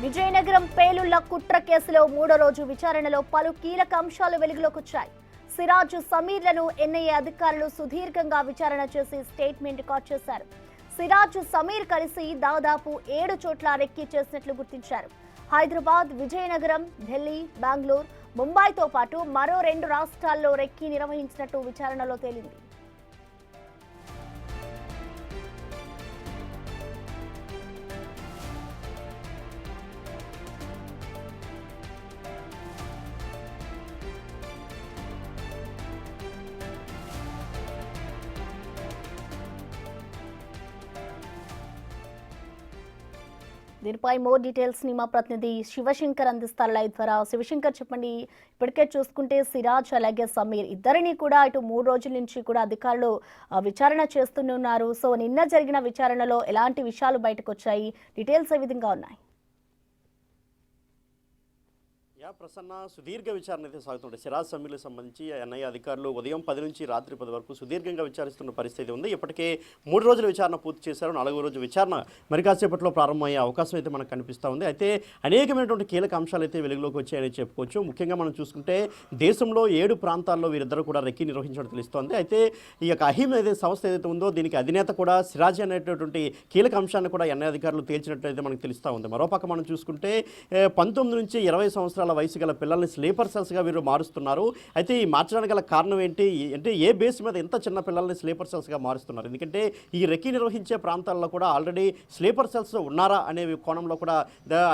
విజయనగరం పేలుళ్ల కుట్ర కేసులో మూడో రోజు విచారణలో పలు కీలక అంశాలు వెలుగులోకి వచ్చాయి. సిరాజ్, సమీర్లను ఎన్ఐఏ అధికారులు సుదీర్ఘంగా విచారణ చేసి స్టేట్మెంట్ రికార్డ్ చేశారు. సిరాజ్, సమీర్ కలిసి దాదాపు 7 చోట్ల రెక్కీ చేసినట్లు గుర్తించారు. హైదరాబాద్, విజయనగరం, ఢిల్లీ, బెంగళూరు, ముంబైతో పాటు మరో 2 రాష్ట్రాల్లో రెక్కీ నిర్వహించినట్టు విచారణలో తేలింది. దీనిపై మోర్ డీటెయిల్స్ ని మా ప్రతినిధి శివశంకర్ అందిస్తారు లైవ్ ద్వారా. శివశంకర్, చెప్పండి, ఇప్పటికే చూసుకుంటే సిరాజ్ అలాగే సమీర్ ఇద్దరిని కూడా ఇటు 3 రోజుల నుంచి కూడా అధికారులు విచారణ చేస్తున్నారు. సో నిన్న జరిగిన విచారణలో ఎలాంటి విషయాలు బయటకు వచ్చాయి, డీటెయిల్స్ ఏ విధంగా ఉన్నాయి? ప్రసన్న, సుదీర్ఘ విచారణ అయితే సాగుతుంటే సిరాజ్, సమీర్లకు సంబంధించి ఎన్ఐఏ అధికారులు ఉదయం 10 నుంచి రాత్రి 10 వరకు సుదీర్ఘంగా విచారిస్తున్న పరిస్థితి ఉంది. ఇప్పటికే 3 రోజుల విచారణ పూర్తి చేశారు. 4వ రోజు విచారణ మరి కాసేపట్లో ప్రారంభమయ్యే అవకాశం అయితే మనకు కనిపిస్తూ ఉంది. అయితే అనేకమైనటువంటి కీలక అంశాలు అయితే వెలుగులోకి వచ్చాయని చెప్పుకోవచ్చు. ముఖ్యంగా మనం చూసుకుంటే దేశంలో 7 ప్రాంతాల్లో వీరిద్దరు కూడా రెక్కీ నిర్వహించడం తెలుస్తోంది. అయితే ఈ యొక్క అహీం ఏదైతే సంస్థ ఏదైతే ఉందో దీనికి అధినేత కూడా సిరాజ్ అనేటటువంటి కీలక అంశాన్ని కూడా ఎన్ఐఏ అధికారులు తేల్చినట్లయితే మనకు తెలుస్తూ ఉంది. మరోపక్క మనం చూసుకుంటే 19 నుంచి 20 సంవత్సరాల వయసు గల పిల్లల్ని స్లీపర్ సెల్స్గా వీరు మారుస్తున్నారు. అయితే ఈ మార్చడానికి గల కారణం ఏంటి అంటే ఏ బేస్ మీద ఎంత చిన్న పిల్లల్ని స్లీపర్ సెల్స్గా మారుస్తున్నారు? ఎందుకంటే ఈ రెక్కీ నిర్వహించే ప్రాంతాల్లో కూడా ఆల్రెడీ స్లీపర్ సెల్స్ ఉన్నారా అనే కోణంలో కూడా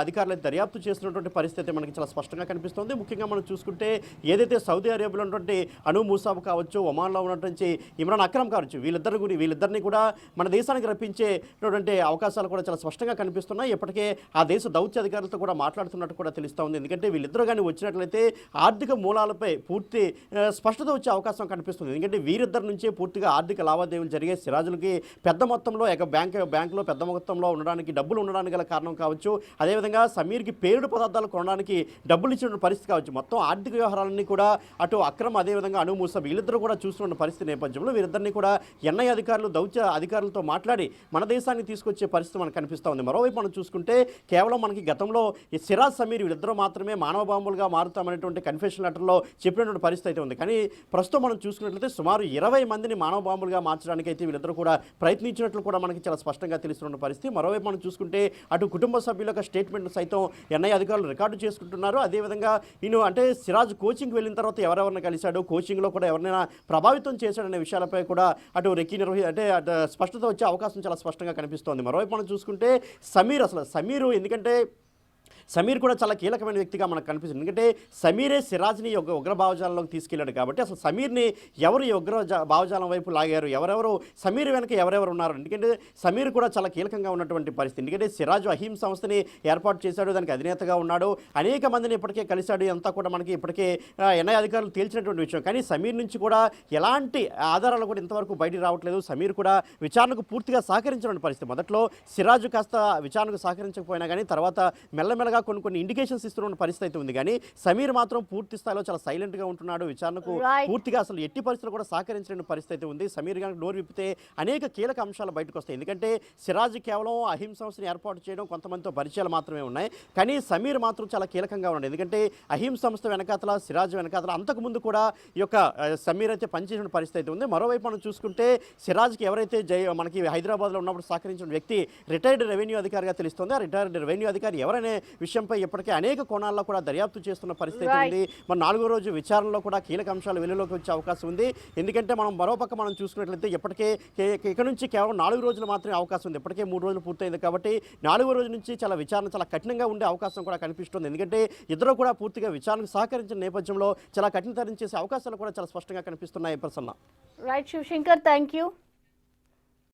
అధికారులు దర్యాప్తు చేస్తున్నటువంటి పరిస్థితి మనకి చాలా స్పష్టంగా కనిపిస్తుంది. ముఖ్యంగా మనం చూసుకుంటే ఏదైతే సౌదీ అరేబియాలో ఉన్నటువంటి అను మూసాబ్ కావచ్చు, ఒమాన్లో ఉన్నటువంటి ఇమ్రాన్ అక్రమ్ కావచ్చు, వీళ్ళిద్దరిని కూడా మన దేశానికి రప్పించేటువంటి అవకాశాలు కూడా చాలా స్పష్టంగా కనిపిస్తున్నాయి. ఇప్పటికే ఆ దేశ దౌత్య అధికారులతో కూడా మాట్లాడుతున్నట్టు కూడా తెలుస్తూ ఉంది. ఎందుకంటే వీళ్ళిద్దరు కానీ వచ్చినట్లయితే ఆర్థిక మూలాలపై పూర్తి స్పష్టత వచ్చే అవకాశం కనిపిస్తుంది. ఎందుకంటే వీరిద్దరి నుంచే పూర్తిగా ఆర్థిక లావాదేవీలు జరిగే. సిరాజులకి పెద్ద మొత్తంలో బ్యాంకులో పెద్ద మొత్తంలో ఉండడానికి డబ్బులు ఉండడానికి గల కారణం కావచ్చు, అదేవిధంగా సమీర్కి పేరుడు పదార్థాలు కొనడానికి డబ్బులు ఇచ్చిన పరిస్థితి కావచ్చు. మొత్తం ఆర్థిక వ్యవహారాలన్నీ కూడా అటు అక్రమ్ అదేవిధంగా అను మూసాబ్ వీళ్ళిద్దరూ కూడా చూస్తున్న పరిస్థితి నేపథ్యంలో వీరిద్దరిని కూడా ఎన్ఐఏ అధికారులు దౌత్య అధికారులతో మాట్లాడి మన దేశానికి తీసుకొచ్చే పరిస్థితి మనకు కనిపిస్తూ ఉంది. మరోవైపు మనం చూసుకుంటే కేవలం మనకి గతంలో సిరాజ్, సమీర్ వీళ్ళిద్దరూ మాత్రమే మానవ బాంబులుగా మారుతామనేటువంటి కన్ఫెషన్ లెటర్లో చెప్పినటువంటి పరిస్థితి అయితే ఉంది. కానీ ప్రస్తుతం మనం చూసుకున్నట్లయితే సుమారు 20 మందిని మానవ బాంబులుగా మార్చడానికి అయితే వీళ్ళిద్దరూ కూడా ప్రయత్నించినట్లు కూడా మనకి చాలా స్పష్టంగా తెలుస్తున్న పరిస్థితి. మరోవైపు మనం చూసుకుంటే అటు కుటుంబ సభ్యుల యొక్క స్టేట్మెంట్ సైతం ఎన్ఐఏ అధికారులు రికార్డు చేసుకుంటున్నారు. అదేవిధంగా ఈయన అంటే సిరాజ్ కోచింగ్ వెళ్ళిన తర్వాత ఎవరెవరిని కలిశాడు, కోచింగ్లో కూడా ఎవరినైనా ప్రభావితం చేశాడనే విషయాలపై కూడా అటు రెక్కీ స్పష్టత వచ్చే అవకాశం చాలా స్పష్టంగా కనిపిస్తోంది. మరోవైపు మనం చూసుకుంటే సమీర్ ఎందుకంటే సమీర్ కూడా చాలా కీలకమైన వ్యక్తిగా మనకు కనిపిస్తుంది. ఎందుకంటే సమీరే సిరాజ్ని ఉగ్ర భావజాలంలోకి తీసుకెళ్లాడు కాబట్టి అసలు సమీర్ని ఎవరు ఈ ఉగ్ర భావజాలం వైపు లాగారు, ఎవరెవరు సమీర్ వెనక ఎవరెవరు ఉన్నారు? ఎందుకంటే సమీర్ కూడా చాలా కీలకంగా ఉన్నటువంటి పరిస్థితి. ఎందుకంటే సిరాజ్ అహీం సంస్థని ఏర్పాటు చేశాడు, దానికి అధినేతగా ఉన్నాడు, అనేక మందిని ఇప్పటికే కలిశాడు. అంతా కూడా మనకి ఇప్పటికే ఎన్ఐఏ అధికారులు తేల్చినటువంటి విషయం. కానీ సమీర్ నుంచి కూడా ఎలాంటి ఆధారాలు కూడా ఇంతవరకు బయటికి రావట్లేదు. సమీర్ కూడా విచారణకు పూర్తిగా సహకరించినటువంటి పరిస్థితి. మొదట్లో సిరాజ్ కాస్త విచారణకు సహకరించకపోయినా కానీ తర్వాత మెల్లమెల్లగా కొన్ని ఇండికేషన్స్ ఇస్తున్న పరిస్థితి అయితే ఉంది. కానీ సమీర్ మాత్రం పూర్తి స్థాయిలో చాలా సైలెంట్గా ఉంటున్నాడు. విచారణకు పూర్తిగా అసలు ఎట్టి పరిస్థితులు కూడా సహకరించిన పరిస్థితి అయితే ఉంది. సమీర్ కనుక నోరు విప్పితే అనేక కీలక అంశాలు బయటకు వస్తాయి. ఎందుకంటే సిరాజ్ కేవలం అహీం సంస్థని ఏర్పాటు చేయడం, కొంతమందితో పరిచయాలు మాత్రమే ఉన్నాయి. కానీ సమీర్ మాత్రం చాలా కీలకంగా ఉన్నాడు. ఎందుకంటే అహీం సంస్థ వెనకాతల, సిరాజ్ వెనకాతల అంతకుముందు కూడా ఈ యొక్క సమీర్ అయితే పనిచేసిన పరిస్థితి అయితే ఉంది. మరోవైపు మనం చూసుకుంటే సిరాజ్కి ఎవరైతే మనకి హైదరాబాద్లో ఉన్నప్పుడు సహకరించిన వ్యక్తి రిటైర్డ్ రెవెన్యూ అధికారిగా తెలుస్తుంది. ఆ రిటైర్డ్ రెవెన్యూ అధికారి ఎవరనే విషయంపై ఇప్పటికే అనేక కోణాల్లో కూడా దర్యాప్తు చేస్తున్న పరిస్థితి ఉంది. మన 4వ రోజు విచారణలో కూడా కీలక అంశాలు వెలుగులోకి వచ్చే అవకాశం ఉంది. ఎందుకంటే మరోపక్క మనం చూసుకున్నట్లయితే ఇప్పటికే ఇక్కడ నుంచి కేవలం 4 రోజులు మాత్రమే అవకాశం ఉంది. ఇప్పటికే 3 రోజులు పూర్తయింది కాబట్టి 4వ రోజు నుంచి విచారణ చాలా కఠినంగా ఉండే అవకాశం కూడా కనిపిస్తుంది. ఎందుకంటే ఇద్దరు కూడా పూర్తిగా విచారణకు సహకరించిన నేపథ్యంలో చాలా కఠినతరం చేసే అవకాశాలు కూడా చాలా స్పష్టంగా కనిపిస్తున్నాయి. Prasanna. Right Shivshankar, thank you.